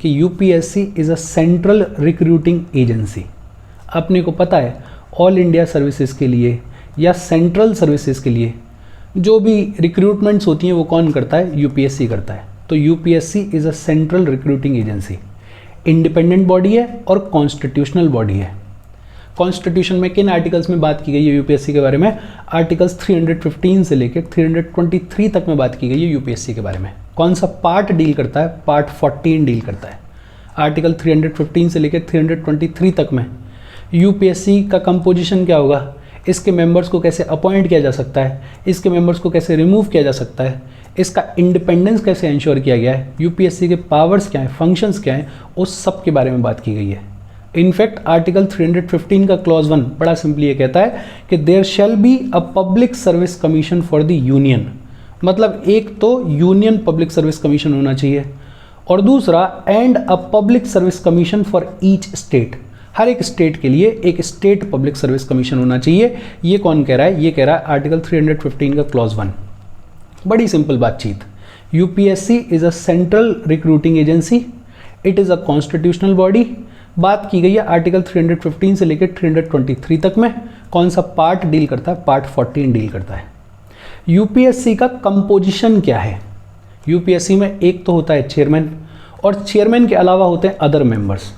कि UPSC is a central recruiting agency. अपने को पता है ऑल इंडिया सर्विसेज के लिए या सेंट्रल सर्विसेज के लिए जो भी रिक्रूटमेंट्स होती हैं वो कौन करता है? यूपीएससी करता है। तो UPSC is a central recruiting agency, independent body है और कॉन्स्टिट्यूशनल बॉडी है। कॉन्स्टिट्यूशन में किन आर्टिकल्स में बात की गई है यूपीएससी के बारे में? आर्टिकल्स 315 से लेकर 323 तक में बात की गई है यूपीएससी के बारे में। कौन सा पार्ट डील करता है? पार्ट 14 डील करता है। आर्टिकल 315 से लेकर 323 तक में यूपीएससी का कंपोजिशन क्या होगा, इसके मेंबर्स को कैसे अपॉइंट किया जा सकता है, इसके मेंबर्स को कैसे रिमूव किया जा सकता है, इसका इंडिपेंडेंस कैसे इंश्योर किया गया है, यूपीएससी के पावर्स क्या हैं, फंक्शंस क्या हैं, उस सब के बारे में बात की गई है। इनफैक्ट आर्टिकल 315 का क्लॉज 1 बड़ा सिंपली ये कहता है कि there shall be a public service commission for the union. मतलब एक तो यूनियन पब्लिक सर्विस कमीशन होना चाहिए और दूसरा and a public service commission for each state. हर एक स्टेट के लिए एक स्टेट पब्लिक सर्विस कमीशन होना चाहिए। ये कौन कह रहा है? ये कह रहा है आर्टिकल 315 का क्लॉज 1। बड़ी सिंपल बातचीत। UPSC is a central recruiting agency, it is a constitutional body. बात की गई है आर्टिकल 315 से लेकर 323 तक में। कौन सा पार्ट डील करता है? पार्ट 14 डील करता है। यूपीएससी का कंपोजिशन क्या है? यूपीएससी में एक तो होता है चेयरमैन और चेयरमैन के अलावा होते हैं अदर मेंबर्स।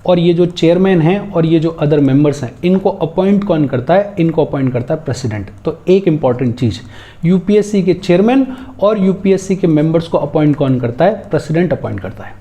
और ये जो चेयरमैन हैं और ये जो अदर मेंबर्स हैं इनको अपॉइंट कौन करता है? इनको अपॉइंट करता है प्रेसिडेंट। तो एक इंपॉर्टेंट चीज़, यूपीएससी के चेयरमैन और यूपीएससी के मेंबर्स को अपॉइंट कौन करता है? प्रेसिडेंट अपॉइंट करता है।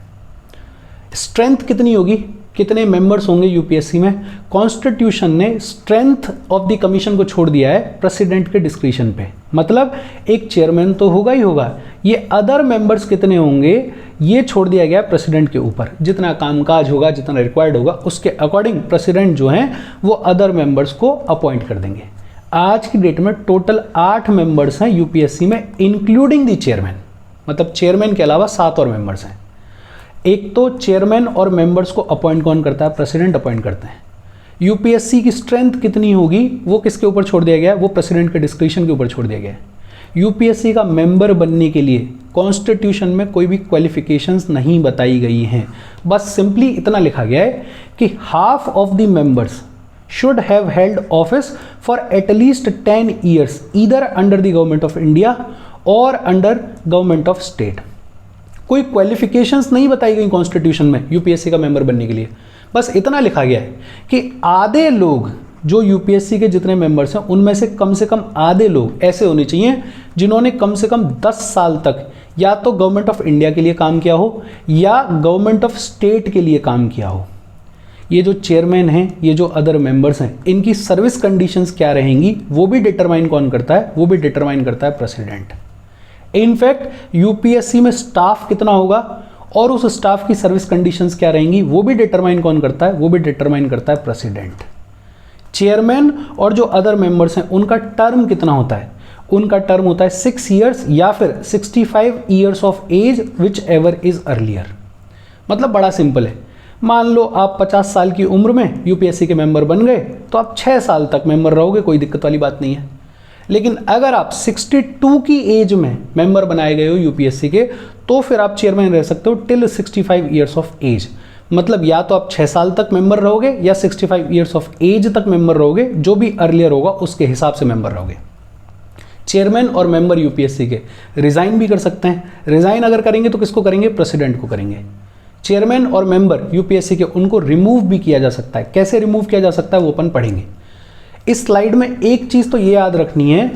स्ट्रेंथ कितनी होगी, कितने मेंबर्स होंगे यूपीएससी में? कॉन्स्टिट्यूशन ने स्ट्रेंथ ऑफ द कमीशन को छोड़ दिया है प्रेसिडेंट के डिस्क्रिशन पे। मतलब एक चेयरमैन तो होगा ही होगा, ये अदर मेंबर्स कितने होंगे ये छोड़ दिया गया प्रेसिडेंट के ऊपर। जितना कामकाज होगा, जितना रिक्वायर्ड होगा, उसके अकॉर्डिंग प्रेसिडेंट जो हैं वो अदर मेंबर्स को अपॉइंट कर देंगे। आज की डेट में टोटल 8 मेंबर्स हैं यूपीएससी में इंक्लूडिंग द चेयरमैन। मतलब चेयरमैन के अलावा 7 और मेंबर्स हैं। एक तो चेयरमैन और मेंबर्स को अपॉइंट कौन करता है? प्रेसिडेंट अपॉइंट करते हैं। यूपीएससी की स्ट्रेंथ कितनी होगी वो किसके ऊपर छोड़ दिया गया है? वो प्रेसिडेंट के डिस्क्रिशन के ऊपर छोड़ दिया गया है। यूपीएससी का मेंबर बनने के लिए कॉन्स्टिट्यूशन में कोई भी क्वालिफिकेशंस नहीं बताई गई हैं। बस सिंपली इतना लिखा गया है कि half of the members should have held office for at least 10 years either under the government of India और अंडर गवर्नमेंट ऑफ स्टेट। कोई क्वालिफिकेशंस नहीं बताई गई कॉन्स्टिट्यूशन में यूपीएससी का मेंबर बनने के लिए। बस इतना लिखा गया है कि आधे लोग जो यूपीएससी के जितने मेंबर्स हैं उनमें से कम आधे लोग ऐसे होने चाहिए जिन्होंने कम से कम 10 साल तक या तो गवर्नमेंट ऑफ इंडिया के लिए काम किया हो या गवर्नमेंट ऑफ स्टेट के लिए काम किया हो। ये जो चेयरमैन हैं, ये जो अदर मेंबर्स हैं, इनकी सर्विस कंडीशंस क्या रहेंगी वो भी डिटरमाइन कौन करता है? वो भी डिटरमाइन करता है प्रेसिडेंट। इनफैक्ट यूपीएससी में स्टाफ कितना होगा और उस स्टाफ की सर्विस कंडीशंस क्या रहेंगी वो भी डिटरमाइन कौन करता है? वो भी डिटरमाइन करता है प्रेसिडेंट। चेयरमैन और जो अदर मेंबर्स हैं उनका टर्म कितना होता है? उनका टर्म होता है 6 ईयर्स या फिर 65 years of age whichever is earlier. मतलब बड़ा सिंपल है। मान लो आप 50 साल की उम्र में यूपीएससी के मेंबर बन गए तो आप 6 साल तक मेंबर रहोगे, कोई दिक्कत वाली बात नहीं है। लेकिन अगर आप 62 की एज में मेंबर बनाए गए हो यूपीएससी के तो फिर आप चेयरमैन रह सकते हो टिल 65 ईयर्स ऑफ एज। मतलब या तो आप 6 साल तक मेंबर रहोगे या 65 ईयर्स ऑफ एज तक मेंबर रहोगे, जो भी अर्लियर होगा उसके हिसाब से मेंबर रहोगे। चेयरमैन और मेंबर यूपीएससी के रिजाइन भी कर सकते हैं। रिजाइन अगर करेंगे तो किसको करेंगे? प्रेसिडेंट को करेंगे। चेयरमैन और मेंबर यूपीएससी के उनको रिमूव भी किया जा सकता है। कैसे रिमूव किया जा सकता है वो अपन पढ़ेंगे। इस स्लाइड में एक चीज़ तो ये याद रखनी है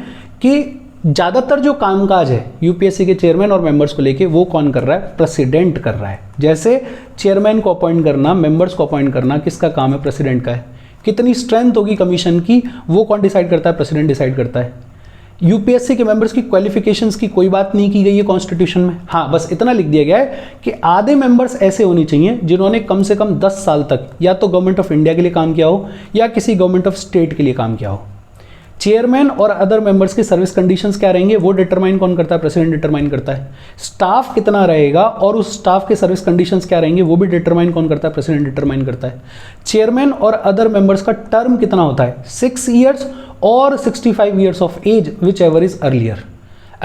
कि ज़्यादातर जो कामकाज है यूपीएससी के चेयरमैन और मेंबर्स को लेके वो कौन कर रहा है? प्रेसिडेंट कर रहा है। जैसे चेयरमैन को अपॉइंट करना, मेंबर्स को अपॉइंट करना किसका काम है? प्रेसिडेंट का है। कितनी स्ट्रेंथ होगी कमीशन की वो कौन डिसाइड करता है? प्रेसिडेंट डिसाइड करता है। यूपीएससी के मेंबर्स की क्वालिफिकेशंस की कोई बात नहीं की गई है कॉन्स्टिट्यूशन में। हाँ, बस इतना लिख दिया गया है कि आधे मेंबर्स ऐसे होने चाहिए जिन्होंने कम से कम 10 साल तक या तो गवर्नमेंट ऑफ इंडिया के लिए काम किया हो या किसी गवर्नमेंट ऑफ स्टेट के लिए काम किया हो। चेयरमैन और अदर मेंबर्स की सर्विस कंडीशंस क्या रहेंगे वो डिटरमाइन कौन करता है? प्रेसिडेंट डिटरमाइन करता है। स्टाफ कितना रहेगा और उस स्टाफ के सर्विस कंडीशंस क्या रहेंगे वो भी डिटरमाइन कौन करता है? प्रेसिडेंट डिटरमाइन करता है। चेयरमैन और अदर मेंबर्स का टर्म कितना होता है? 6 ईयर्स और 65 years of age whichever is earlier.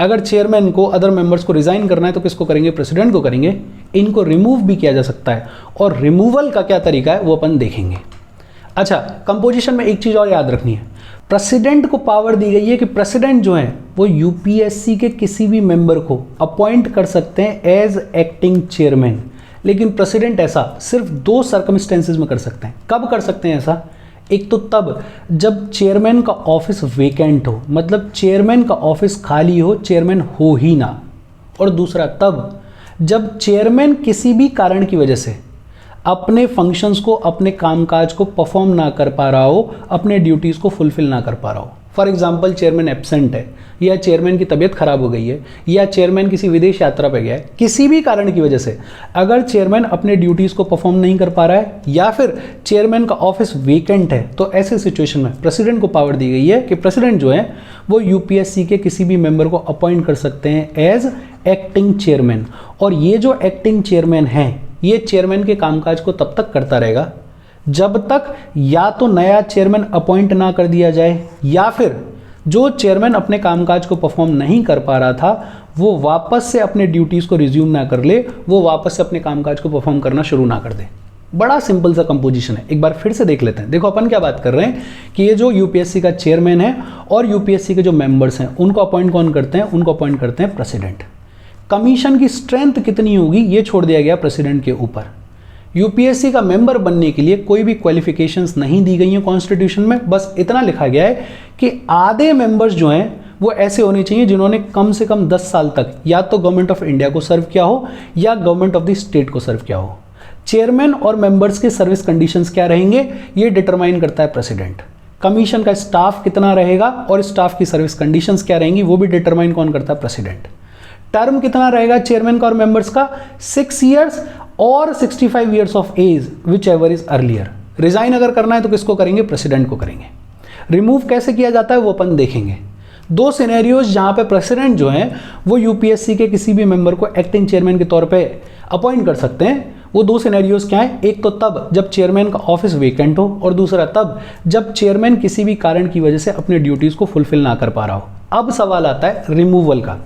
अगर चेयरमैन को अदर मेंबर्स को रिजाइन करना है तो किसको करेंगे, प्रेसिडेंट को करेंगे। इनको रिमूव भी किया जा सकता है और रिमूवल का क्या तरीका है वो अपन देखेंगे। अच्छा, कंपोजिशन में एक चीज और याद रखनी है, प्रेसिडेंट को पावर दी गई है कि प्रेसिडेंट जो है वो यूपीएससी के किसी भी मेंबर को अपॉइंट कर सकते हैं एज एक्टिंग चेयरमैन, लेकिन प्रेसिडेंट ऐसा सिर्फ 2 सर्कमस्टेंसेज में कर सकते हैं। कब कर सकते हैं ऐसा, एक तो तब जब चेयरमैन का ऑफिस वेकेंट हो, मतलब चेयरमैन का ऑफिस खाली हो, चेयरमैन हो ही ना, और दूसरा तब जब चेयरमैन किसी भी कारण की वजह से अपने फंक्शंस को, अपने कामकाज को परफॉर्म ना कर पा रहा हो, अपने ड्यूटीज़ को फुलफिल ना कर पा रहा हो। फॉर एग्जांपल चेयरमैन एब्सेंट है, या चेयरमैन की तबीयत खराब हो गई है, या चेयरमैन किसी विदेश यात्रा पे गया है, किसी भी कारण की वजह से अगर चेयरमैन अपने ड्यूटीज़ को परफॉर्म नहीं कर पा रहा है या फिर चेयरमैन का ऑफिस वेकेंट है, तो ऐसे सिचुएशन में प्रेसिडेंट को पावर दी गई है कि प्रेसिडेंट जो है वो यूपीएससी के किसी भी मेंबर को अपॉइंट कर सकते हैं एज एक्टिंग चेयरमैन। और ये जो एक्टिंग चेयरमैन है ये चेयरमैन के कामकाज को तब तक करता रहेगा जब तक या तो नया चेयरमैन अपॉइंट ना कर दिया जाए, या फिर जो चेयरमैन अपने कामकाज को परफॉर्म नहीं कर पा रहा था वो वापस से अपने ड्यूटीज़ को रिज्यूम ना कर ले, वो वापस से अपने कामकाज को परफॉर्म करना शुरू ना कर दे। बड़ा सिंपल सा कंपोजिशन है, एक बार फिर से देख लेते हैं। देखो अपन क्या बात कर रहे हैं कि ये जो यूपीएससी का चेयरमैन है और यूपीएससी के जो मेंबर्स हैं उनको अपॉइंट कौन करते हैं, उनको अपॉइंट करते हैं प्रेसिडेंट। कमीशन की स्ट्रेंथ कितनी होगी ये छोड़ दिया गया प्रेसिडेंट के ऊपर। यूपीएससी का मेंबर बनने के लिए कोई भी क्वालिफिकेशंस नहीं दी गई हैं कॉन्स्टिट्यूशन में, बस इतना लिखा गया है कि आधे मेंबर्स जो हैं वो ऐसे होने चाहिए जिन्होंने कम से कम 10 साल तक या तो गवर्नमेंट ऑफ इंडिया को सर्व किया हो या गवर्नमेंट ऑफ द स्टेट को सर्व किया हो। चेयरमैन और मेंबर्स के सर्विस कंडीशंस क्या रहेंगे ये डिटरमाइन करता है प्रेसिडेंट। कमीशन का स्टाफ कितना रहेगा और स्टाफ की सर्विस कंडीशंस क्या रहेंगी वो भी डिटरमाइन कौन करता है, प्रेसिडेंट। टर्म कितना रहेगा चेयरमैन का और मेंबर्स का, 6 ईयर्स और 65 years of age whichever is earlier. Resign अगर करना है तो किसको करेंगे, प्रेसिडेंट को करेंगे। रिमूव कैसे किया जाता है वो अपन देखेंगे। 2 सिनेरियोज जहां पे प्रेसिडेंट जो है वो यूपीएससी के किसी भी मेंबर को एक्टिंग चेयरमैन के तौर पे अपॉइंट कर सकते हैं, वो 2 सिनेरियोज क्या है, एक तो तब जब चेयरमैन का ऑफिस वेकेंट हो और दूसरा तब जब चेयरमैन किसी भी कारण की वजह से अपने ड्यूटीज को फुलफिल ना कर पा रहा हो। अब सवाल आता है रिमूवल का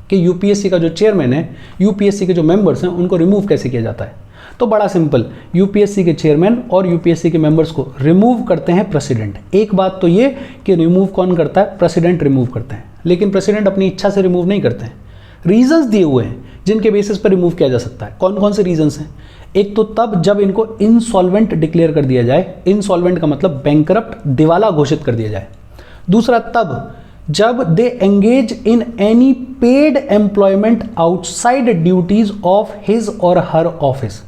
कि यूपीएससी का जो चेयरमैन है, यूपीएससी के जो मेंबर्स हैं उनको रिमूव कैसे किया जाता है। तो बड़ा सिंपल, यूपीएससी के चेयरमैन और यूपीएससी के मेंबर्स को रिमूव करते हैं प्रेसिडेंट। एक बात तो ये कि रिमूव कौन करता है, प्रेसिडेंट रिमूव करते हैं, लेकिन प्रेसिडेंट अपनी इच्छा से रिमूव नहीं करते हैं। रीजंस दिए हुए हैं जिनके बेसिस पर रिमूव किया जा सकता है। कौन कौन से रीजंस हैं, एक तो तब जब इनको इनसॉल्वेंट डिक्लेयर कर दिया जाए, इनसॉल्वेंट का मतलब बैंकरप्ट, दिवाला घोषित कर दिया जाए। दूसरा तब जब they engage in any paid employment outside duties of his और हर ऑफिस।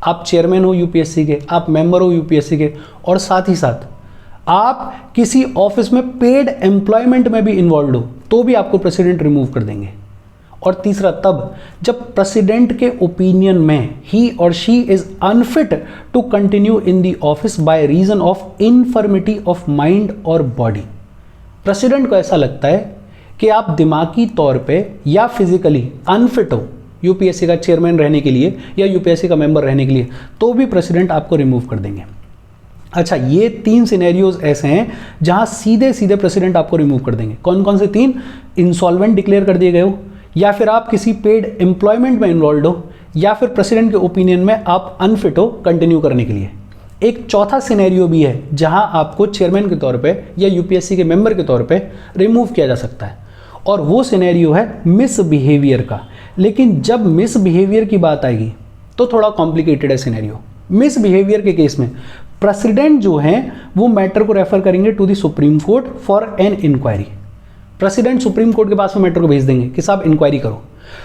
आप चेयरमैन हो यूपीएससी के, आप मेंबर हो यूपीएससी के, और साथ ही साथ आप किसी ऑफिस में पेड एम्प्लॉयमेंट में भी इन्वॉल्व हो तो भी आपको प्रेसिडेंट रिमूव कर देंगे। और तीसरा तब जब प्रेसिडेंट के ओपिनियन में ही और she is unfit to continue in the office by reason of infirmity of mind और बॉडी। प्रेसिडेंट को ऐसा लगता है कि आप दिमागी तौर पे या फिजिकली अनफिट हो यूपीएससी का चेयरमैन रहने के लिए या यूपीएससी का मेंबर रहने के लिए, तो भी प्रेसिडेंट आपको रिमूव कर देंगे। अच्छा, ये 3 सिनेरियोज ऐसे हैं जहां सीधे सीधे प्रेसिडेंट आपको रिमूव कर देंगे। कौन कौन से 3, इंसॉल्वेंट डिक्लेयर कर दिए गए हो, या फिर आप किसी पेड एम्प्लॉयमेंट में इन्वॉल्व हो, या फिर प्रेसिडेंट के ओपिनियन में आप अनफिट हो कंटिन्यू करने के लिए। एक चौथा सिनेरियो भी है जहां आपको चेयरमैन के तौर पे या यूपीएससी के मेंबर के तौर पे रिमूव किया जा सकता है, और वो सिनेरियो है मिसबिहेवियर का। लेकिन जब मिसबिहेवियर की बात आएगी तो थोड़ा कॉम्प्लिकेटेड है सिनेरियो। मिसबिहेवियर के केस में प्रेसिडेंट जो है वो मैटर को रेफर करेंगे to the supreme court for an inquiry. President supreme court के पास में मैटर को भेज देंगे कि साहब इंक्वायरी करो।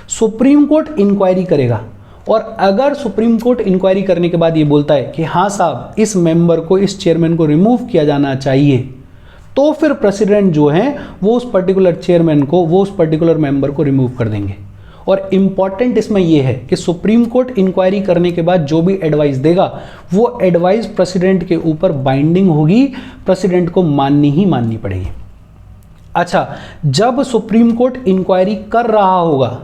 सुप्रीम कोर्ट इंक्वायरी करेगा, और अगर सुप्रीम कोर्ट इंक्वायरी करने के बाद ये बोलता है कि हाँ साहब इस मेंबर को, इस चेयरमैन को रिमूव किया जाना चाहिए, तो फिर प्रेसिडेंट जो है वो उस पर्टिकुलर चेयरमैन को, वो उस पर्टिकुलर मेंबर को रिमूव कर देंगे। और इंपॉर्टेंट इसमें यह है कि सुप्रीम कोर्ट इंक्वायरी करने के बाद जो भी एडवाइस देगा वो एडवाइस प्रेसिडेंट के ऊपर बाइंडिंग होगी, प्रेसिडेंट को माननी ही माननी पड़ेगी। अच्छा, जब सुप्रीम कोर्ट इंक्वायरी कर रहा होगा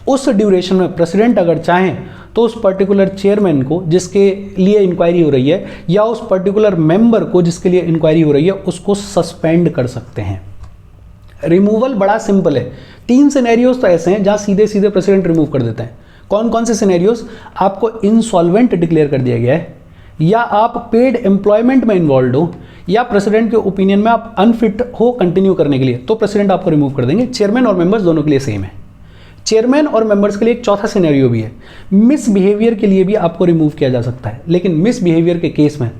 उस ड्यूरेशन में प्रेसिडेंट अगर चाहें तो उस पर्टिकुलर चेयरमैन को जिसके लिए इंक्वायरी हो रही है या उस पर्टिकुलर मेंबर को जिसके लिए इंक्वायरी हो रही है उसको सस्पेंड कर सकते हैं, रिमूवल बड़ा सिंपल है, 3 सिनेरियोज तो ऐसे हैं जहां सीधे सीधे प्रेसिडेंट रिमूव कर देते हैं। कौन कौन से सिनेरियोज? आपको इंसॉल्वेंट डिक्लेयर कर दिया गया है, या आप पेड एम्प्लॉयमेंट में इन्वॉल्व हो, या प्रेसिडेंट के ओपिनियन में आप अनफिट हो कंटिन्यू करने के लिए, तो प्रेसिडेंट आपको रिमूव कर देंगे। चेयरमैन और मेंबर्स दोनों के लिए सेम है। चेयरमैन और मेंबर्स के लिए एक चौथा सिनेरियो भी है, मिसबिहेवियर के लिए भी आपको रिमूव किया जा सकता है। लेकिन मिसबिहेवियर के केस में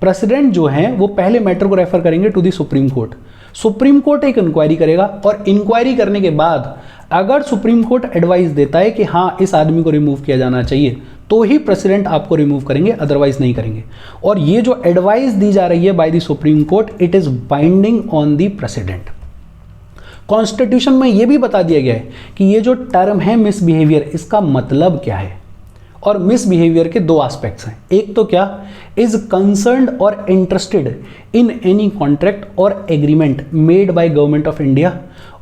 प्रेसिडेंट जो है वो पहले मैटर को रेफर करेंगे to the supreme court. Supreme court एक इंक्वायरी करेगा और इंक्वायरी करने के बाद अगर सुप्रीम कोर्ट एडवाइस देता है कि हाँ इस आदमी को रिमूव किया जाना चाहिए, तो ही प्रेसिडेंट आपको रिमूव करेंगे, अदरवाइज नहीं करेंगे। और ये जो एडवाइस दी जा रही है by the supreme court, it is binding on the president. Constitution में यह भी बता दिया गया है कि ये जो टर्म है मिसबिहेवियर, इसका मतलब क्या है। और मिसबिहेवियर के 2 एस्पेक्ट्स हैं। एक तो क्या, इज कंसर्न्ड और इंटरेस्टेड इन एनी कॉन्ट्रैक्ट और agreement made by government of India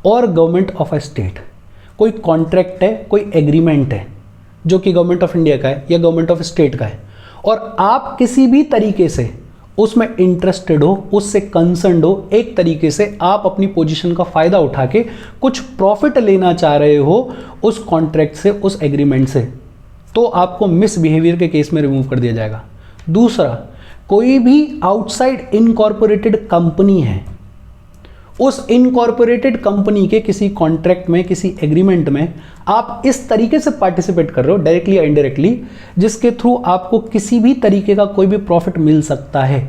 और गवर्नमेंट ऑफ अ स्टेट। कोई कॉन्ट्रैक्ट है, कोई एग्रीमेंट है जो कि गवर्नमेंट ऑफ इंडिया का है या गवर्नमेंट ऑफ स्टेट का है, और आप किसी भी तरीके से उसमें इंटरेस्टेड हो, उससे कंसर्न्ड हो, एक तरीके से आप अपनी पोजीशन का फायदा उठा के कुछ प्रॉफिट लेना चाह रहे हो उस कॉन्ट्रैक्ट से, उस एग्रीमेंट से, तो आपको मिसबिहेवियर के केस में रिमूव कर दिया जाएगा। दूसरा, कोई भी आउटसाइड इनकॉर्पोरेटेड कंपनी है, उस इनकॉर्पोरेटेड कंपनी के किसी कॉन्ट्रैक्ट में, किसी एग्रीमेंट में आप इस तरीके से पार्टिसिपेट कर रहे हो, डायरेक्टली या इनडायरेक्टली, जिसके थ्रू आपको किसी भी तरीके का कोई भी प्रॉफिट मिल सकता है,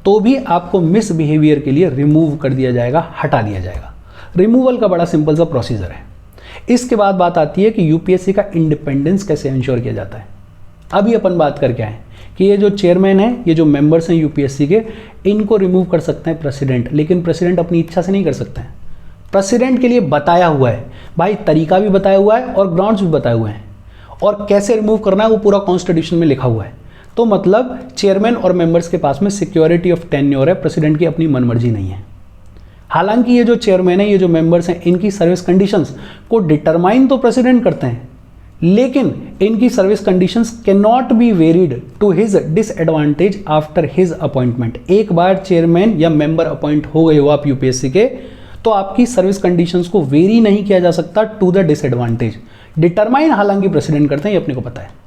तो भी आपको मिसबिहेवियर के लिए रिमूव कर दिया जाएगा, हटा दिया जाएगा। रिमूवल का बड़ा सिंपल सा प्रोसीजर है। इसके बाद बात आती है कि यूपीएससी का इंडिपेंडेंस कैसे इंश्योर किया जाता है। अभी अपन बात करके आए कि ये जो चेयरमैन है, ये जो मेंबर्स हैं यूपीएससी के, इनको रिमूव कर सकते हैं प्रेसिडेंट, लेकिन प्रेसिडेंट अपनी इच्छा से नहीं कर सकते हैं। प्रेसिडेंट के लिए बताया हुआ है भाई, तरीका भी बताया हुआ है और ग्राउंड्स भी बताए हुए हैं, और कैसे रिमूव करना है वो पूरा कॉन्स्टिट्यूशन में लिखा हुआ है। तो मतलब चेयरमैन और मेंबर्स के पास में सिक्योरिटी ऑफ टेन्योर है, प्रेसिडेंट की अपनी मनमर्जी नहीं है। हालांकि ये जो चेयरमैन है, ये जो मेंबर्स हैं, इनकी सर्विस कंडीशंस को डिटरमाइन तो प्रेसिडेंट करते हैं, लेकिन इनकी service conditions can not be varied to his disadvantage after his appointment. एक बार चेयरमैन या मेंबर अपॉइंट हो गए हो आप यूपीएससी के, तो आपकी सर्विस कंडीशंस को वेरी नहीं किया जा सकता टू द डिसएडवांटेज। डिटरमाइन हालांकि प्रेसिडेंट करते हैं, ये अपने को पता है।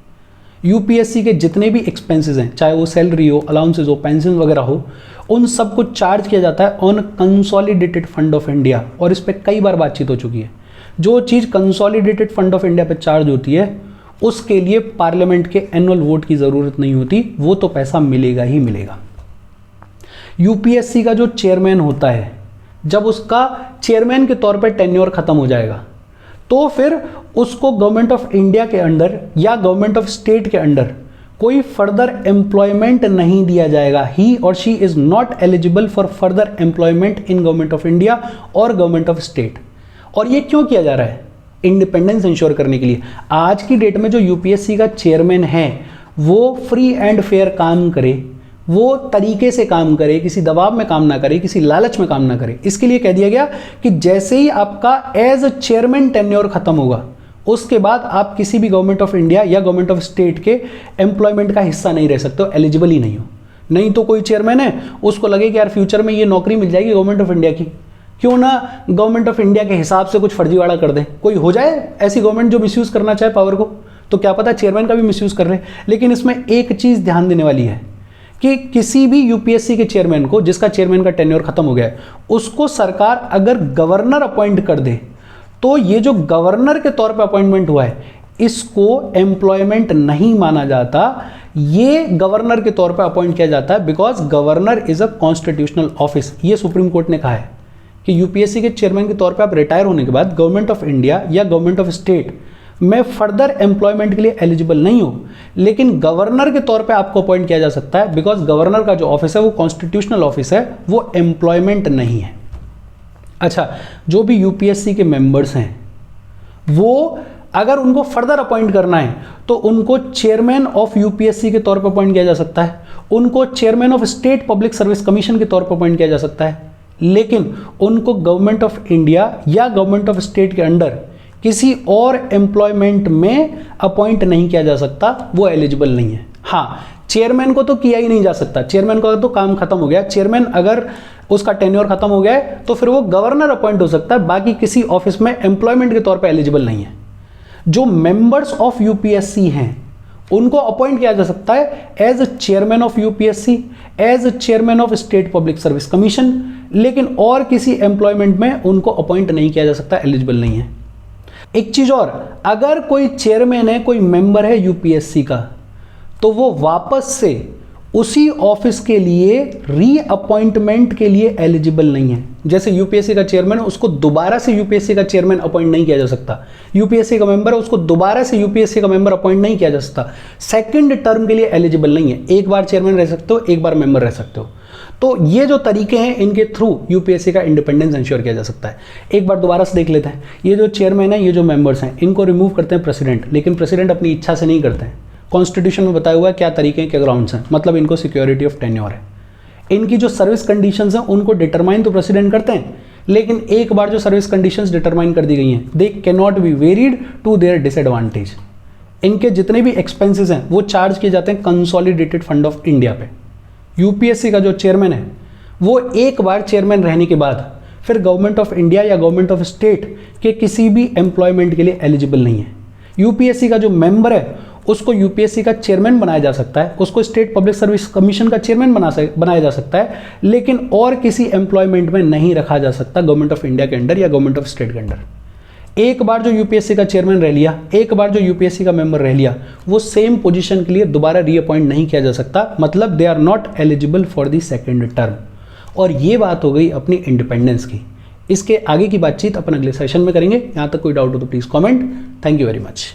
यूपीएससी के जितने भी एक्सपेंसेस हैं, चाहे वो सैलरी हो, अलाउंसेज हो, पेंशन वगैरह हो, उन सब को चार्ज किया जाता है on consolidated fund of India, और इस पर कई बार बातचीत हो चुकी है। जो चीज़ कंसोलिडेटेड फंड ऑफ इंडिया पे चार्ज होती है, उसके लिए पार्लियामेंट के एनुअल वोट की ज़रूरत नहीं होती, वो तो पैसा मिलेगा ही मिलेगा। यूपीएससी का जो चेयरमैन होता है, जब उसका चेयरमैन के तौर पर टेन्योर खत्म हो जाएगा, तो फिर उसको गवर्नमेंट ऑफ इंडिया के अंडर या गवर्नमेंट ऑफ स्टेट के अंडर कोई फर्दर एम्प्लॉयमेंट नहीं दिया जाएगा। ही और she is not eligible for further employment in government of India और गवर्नमेंट ऑफ स्टेट। और ये क्यों किया जा रहा है? इंडिपेंडेंस इंश्योर करने के लिए। आज की डेट में जो यूपीएससी का चेयरमैन है, वो फ्री एंड फेयर काम करे, वो तरीके से काम करे, किसी दबाव में काम ना करे, किसी लालच में काम ना करे। इसके लिए कह दिया गया कि जैसे ही आपका एज अ चेयरमैन टेन्योर खत्म होगा, उसके बाद आप किसी भी गवर्नमेंट ऑफ इंडिया या गवर्नमेंट ऑफ स्टेट के एम्प्लॉयमेंट का हिस्सा नहीं रह सकते हो, एलिजिबल ही नहीं हो। नहीं तो कोई चेयरमैन है, उसको लगे कि यार फ्यूचर में ये नौकरी मिल जाएगी गवर्नमेंट ऑफ इंडिया की, क्यों ना गवर्नमेंट ऑफ इंडिया के हिसाब से कुछ फर्जीवाड़ा कर दें। कोई हो जाए ऐसी गवर्नमेंट जो मिसयूज़ करना चाहे पावर को, तो क्या पता चेयरमैन का भी मिसयूज़ कर रहे हैं। लेकिन इसमें एक चीज़ ध्यान देने वाली है कि किसी भी यूपीएससी के चेयरमैन को, जिसका चेयरमैन का टेन्योर खत्म हो गया है, उसको सरकार अगर गवर्नर अपॉइंट कर दे, तो ये जो गवर्नर के तौर पे अपॉइंटमेंट हुआ है, इसको एम्प्लॉयमेंट नहीं माना जाता। ये गवर्नर के तौर पे अपॉइंट किया जाता है because governor is a constitutional office. ये सुप्रीम कोर्ट ने कहा है कि यूपीएससी के चेयरमैन के तौर पे आप रिटायर होने के बाद गवर्नमेंट ऑफ इंडिया या गवर्नमेंट ऑफ स्टेट में फर्दर एम्प्लॉयमेंट के लिए एलिजिबल नहीं हो, लेकिन गवर्नर के तौर पे आपको अपॉइंट किया जा सकता है बिकॉज गवर्नर का जो ऑफिस है वो कॉन्स्टिट्यूशनल ऑफिस है, वो एम्प्लॉयमेंट नहीं है। अच्छा, जो भी यूपीएससी के मेंबर्स हैं, वो अगर उनको फर्दर अपॉइंट करना है तो उनको चेयरमैन ऑफ यूपीएससी के तौर पर अपॉइंट किया जा सकता है, उनको chairman of state public service commission के तौर पर अपॉइंट किया जा सकता है, लेकिन उनको गवर्नमेंट ऑफ इंडिया या गवर्नमेंट ऑफ स्टेट के अंडर किसी और एम्प्लॉयमेंट में अपॉइंट नहीं किया जा सकता, वो एलिजिबल नहीं है। हाँ, चेयरमैन को तो किया ही नहीं जा सकता, चेयरमैन का तो काम खत्म हो गया। चेयरमैन अगर उसका टेन्योर खत्म हो गया है तो फिर वो गवर्नर अपॉइंट हो सकता है, बाकी किसी ऑफिस में एम्प्लॉयमेंट के तौर पे एलिजिबल नहीं है। जो मेंबर्स ऑफ यूपीएससी हैं उनको अपॉइंट किया जा सकता है as chairman of UPSC, as chairman of state public service commission, लेकिन और किसी एम्प्लॉयमेंट में उनको अपॉइंट नहीं किया जा सकता, एलिजिबल नहीं है। एक चीज और, अगर कोई चेयरमैन है, कोई मेंबर है यूपीएससी का, तो वो वापस से उसी ऑफिस के लिए रीअपॉइंटमेंट के लिए एलिजिबल नहीं है। जैसे यूपीएससी का चेयरमैन है, उसको दोबारा से यूपीएससी का चेयरमैन अपॉइंट नहीं किया जा सकता। यूपीएससी का मेंबर है, उसको दोबारा से यूपीएससी का मेंबर अपॉइंट नहीं किया जा सकता। सेकंड टर्म के लिए एलिजिबल नहीं है। एक बार चेयरमैन रह सकते हो, एक बार मेंबर रह सकते हो। तो ये जो तरीके हैं, इनके थ्रू यूपीएससी का इंडिपेंडेंस इंश्योर किया जा सकता है। एक बार दोबारा से देख लेते हैं। ये जो चेयरमैन है, ये जो मेंबर्स हैं, इनको रिमूव करते हैं प्रेसिडेंट, लेकिन प्रेसिडेंट अपनी इच्छा से नहीं करते हैं। कॉन्स्टिट्यूशन में बताया हुआ है क्या तरीके हैं, क्या ग्राउंड्स हैं, मतलब इनको सिक्योरिटी ऑफ टेन्योर है। इनकी जो सर्विस कंडीशंस हैं उनको डिटरमाइन तो प्रेसिडेंट करते हैं, लेकिन एक बार जो सर्विस कंडीशंस डिटरमाइन कर दी गई हैं, they can not be varied to their disadvantage. इनके जितने भी एक्सपेंसेस हैं वो चार्ज किए जाते हैं कंसोलिडेटेड फंड ऑफ इंडिया पे। यूपीएससी का जो चेयरमैन है वो एक बार चेयरमैन रहने के बाद फिर गवर्नमेंट ऑफ इंडिया या गवर्नमेंट ऑफ स्टेट के किसी भी एम्प्लॉयमेंट के लिए एलिजिबल नहीं है। यूपीएससी का जो मेंबर है उसको यूपीएससी का चेयरमैन बनाया जा सकता है, उसको स्टेट पब्लिक सर्विस कमीशन का चेयरमैन बनाया जा सकता है, लेकिन और किसी एम्प्लॉयमेंट में नहीं रखा जा सकता गवर्नमेंट ऑफ इंडिया के अंडर या गवर्नमेंट ऑफ स्टेट के अंडर। एक बार जो यूपीएससी का चेयरमैन रह लिया, एक बार जो यूपीएससी का मेंबर रह लिया, वो सेम पोजीशन के लिए दोबारा रीअपॉइंट नहीं किया जा सकता, मतलब they are not eligible for the second term. और ये बात हो गई अपनी इंडिपेंडेंस की। इसके आगे की बातचीत अपन अगले सेशन में करेंगे। यहाँ तक कोई डाउट हो तो please comment. Thank you very much.